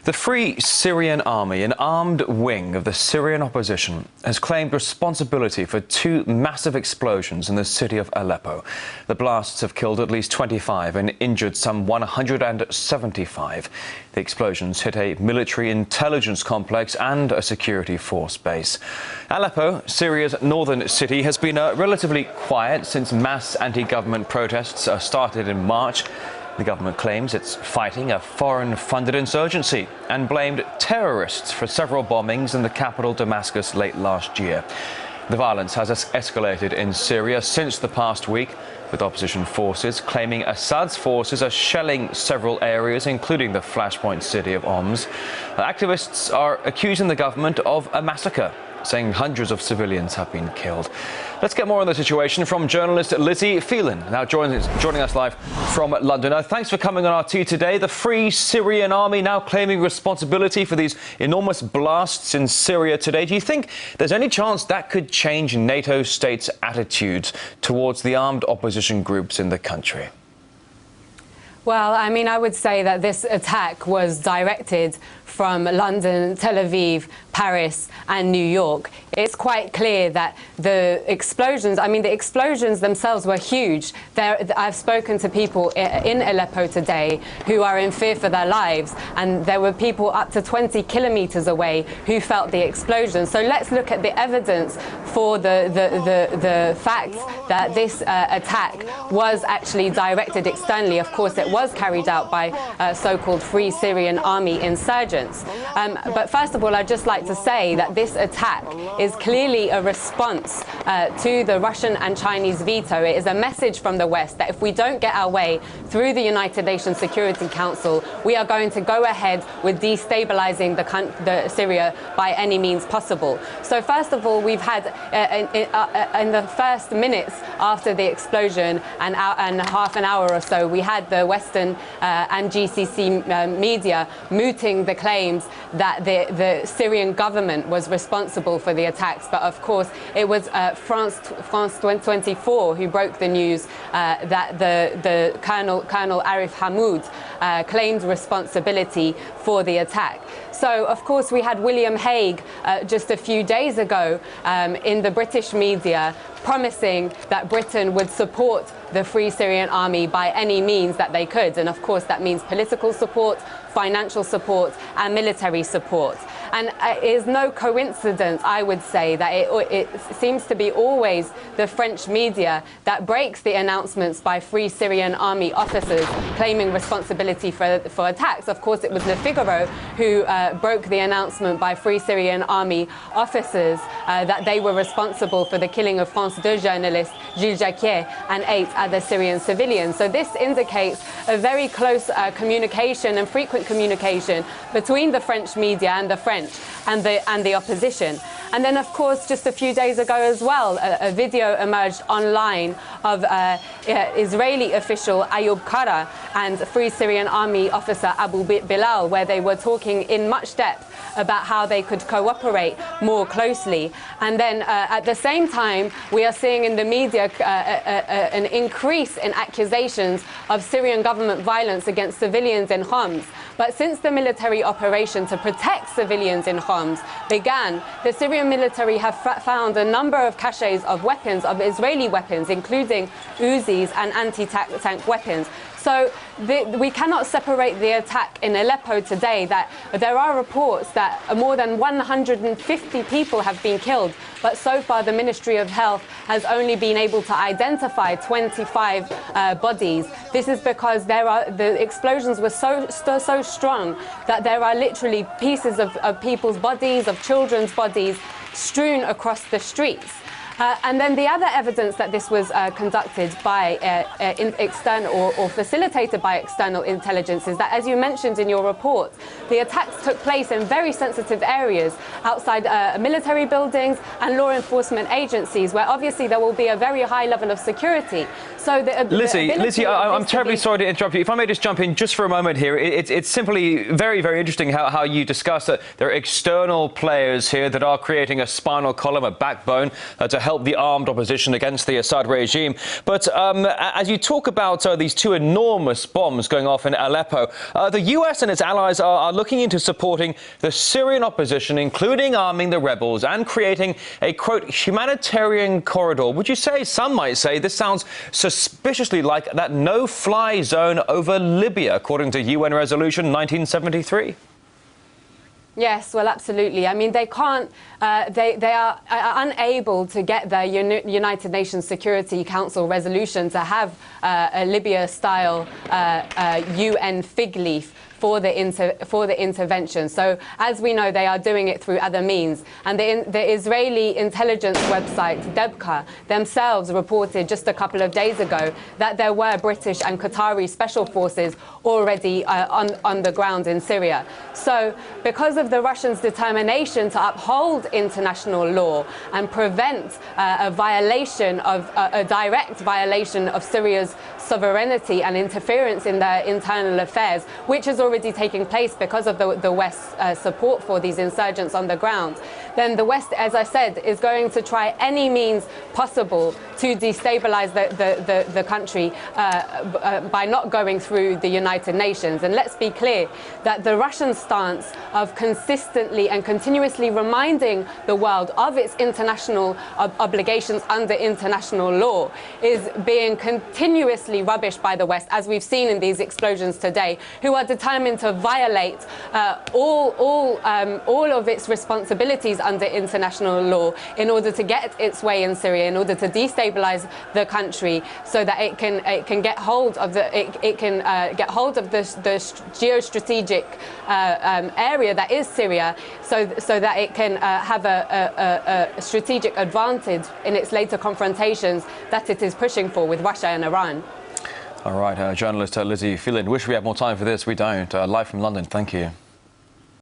The Free Syrian Army, an armed wing of the Syrian opposition, has claimed responsibility for two massive explosions in the city of Aleppo. The blasts have killed at least 25 and injured some 175. The explosions hit a military intelligence complex and a security force base. Aleppo, Syria's northern city, has been relatively quiet since mass anti-government protests started in March. The government claims it's fighting a foreign-funded insurgency and blamed terrorists for several bombings in the capital Damascus late last year. The violence has escalated in Syria since the past week, with opposition forces claiming Assad's forces are shelling several areas, including the flashpoint city of Homs. Activists are accusing the government of a massacre, saying hundreds of civilians have been killed. Let's get more on the situation from journalist Lizzie Phelan, now joining us live from London. Thanks for coming on RT today. The Free Syrian Army now claiming responsibility for these enormous blasts in Syria today. Do you think there's any chance that could change NATO states' attitudes towards the armed opposition groups in the country? Well, I mean, I would say that this attack was directed from London, Tel Aviv, Paris and New York. It's quite clear that the explosions themselves were huge. I've spoken to people in Aleppo today who are in fear for their lives, and there were people up to 20 kilometers away who felt the explosion. So let's look at the evidence for the fact that this attack was actually directed externally. Of course, it was carried out by so-called Free Syrian Army insurgents. But first of all, I'd just like to say that this attack is clearly a response to the Russian and Chinese veto. It is a message from the West that if we don't get our way through the United Nations Security Council, we are going to go ahead with destabilizing the Syria by any means possible. So first of all, we've had in the first minutes after the explosion and half an hour or so, we had the Western and GCC media mooting the claims that the Syrian government was responsible for the attacks. But of course, it was France 24 who broke the news that the Colonel Arif Hamoud claimed responsibility for the attack. So, of course, we had William Hague just a few days ago in the British media promising that Britain would support the Free Syrian Army by any means that they could. And of course, that means political support, financial support and military support. And it is no coincidence, I would say, that it seems to be always the French media that breaks the announcements by Free Syrian Army officers claiming responsibility for attacks. Of course, it was Le Figaro who broke the announcement by Free Syrian Army officers that they were responsible for the killing of France 2 journalist Gilles Jacquier and 8 other Syrian civilians. So this indicates a very close communication and frequent communication between the French media and the French and the opposition. And then, of course, just a few days ago as well, a video emerged online of Israeli official Ayub Kara and Free Syrian Army officer Abu Bilal, where they were talking in much depth about how they could cooperate more closely. And then at the same time, we are seeing in the media an increase in accusations of Syrian government violence against civilians in Homs. But since the military operation to protect civilians in Homs began, the Syrian military have found a number of caches of weapons, of Israeli weapons, including Uzis and anti-tank weapons. So we cannot separate the attack in Aleppo today. That there are reports that more than 150 people have been killed, but so far the Ministry of Health has only been able to identify 25 bodies. This is because the explosions were so strong that there are literally pieces of people's bodies, of children's bodies, strewn across the streets. And then the other evidence that this was conducted by external or facilitated by external intelligence is that, as you mentioned in your report, the attacks took place in very sensitive areas outside military buildings and law enforcement agencies, where obviously there will be a very high level of security. So Lizzie, I'm terribly sorry to interrupt you. If I may just jump in just for a moment here. It's simply very, very interesting how you discuss that there are external players here that are creating a spinal column, a backbone to help the armed opposition against the Assad regime. But as you talk about these two enormous bombs going off in Aleppo, the US and its allies are looking into supporting the Syrian opposition, including arming the rebels and creating a, quote, humanitarian corridor. Would you say, some might say, this sounds suspiciously like that no-fly zone over Libya, according to UN Resolution 1973? Yes, well, absolutely. I mean, they can't, they are unable to get the United Nations Security Council resolution to have a Libya-style UN fig leaf for the intervention. So, as we know, they are doing it through other means. And the Israeli intelligence website, Debka, themselves reported just a couple of days ago that there were British and Qatari special forces already on the ground in Syria. So, because of the Russians' determination to uphold international law and prevent a violation of a direct violation of Syria's sovereignty and interference in their internal affairs, which is already taking place because of the West's support for these insurgents on the ground, then the West, as I said, is going to try any means possible to destabilize the country by not going through the United Nations. And let's be clear that the Russian stance of consistently and continuously reminding the world of its international obligations under international law is being continuously rubbished by the West, as we've seen in these explosions today, who are determined to violate all of its responsibilities under international law in order to get its way in Syria, in order to destabilize the country, so that it can get hold of the geostrategic area that is Syria, so that it can have a strategic advantage in its later confrontations that it is pushing for with Russia and Iran. All right, journalist Lizzie Phelan. Wish we had more time for this. We don't. Live from London. Thank you.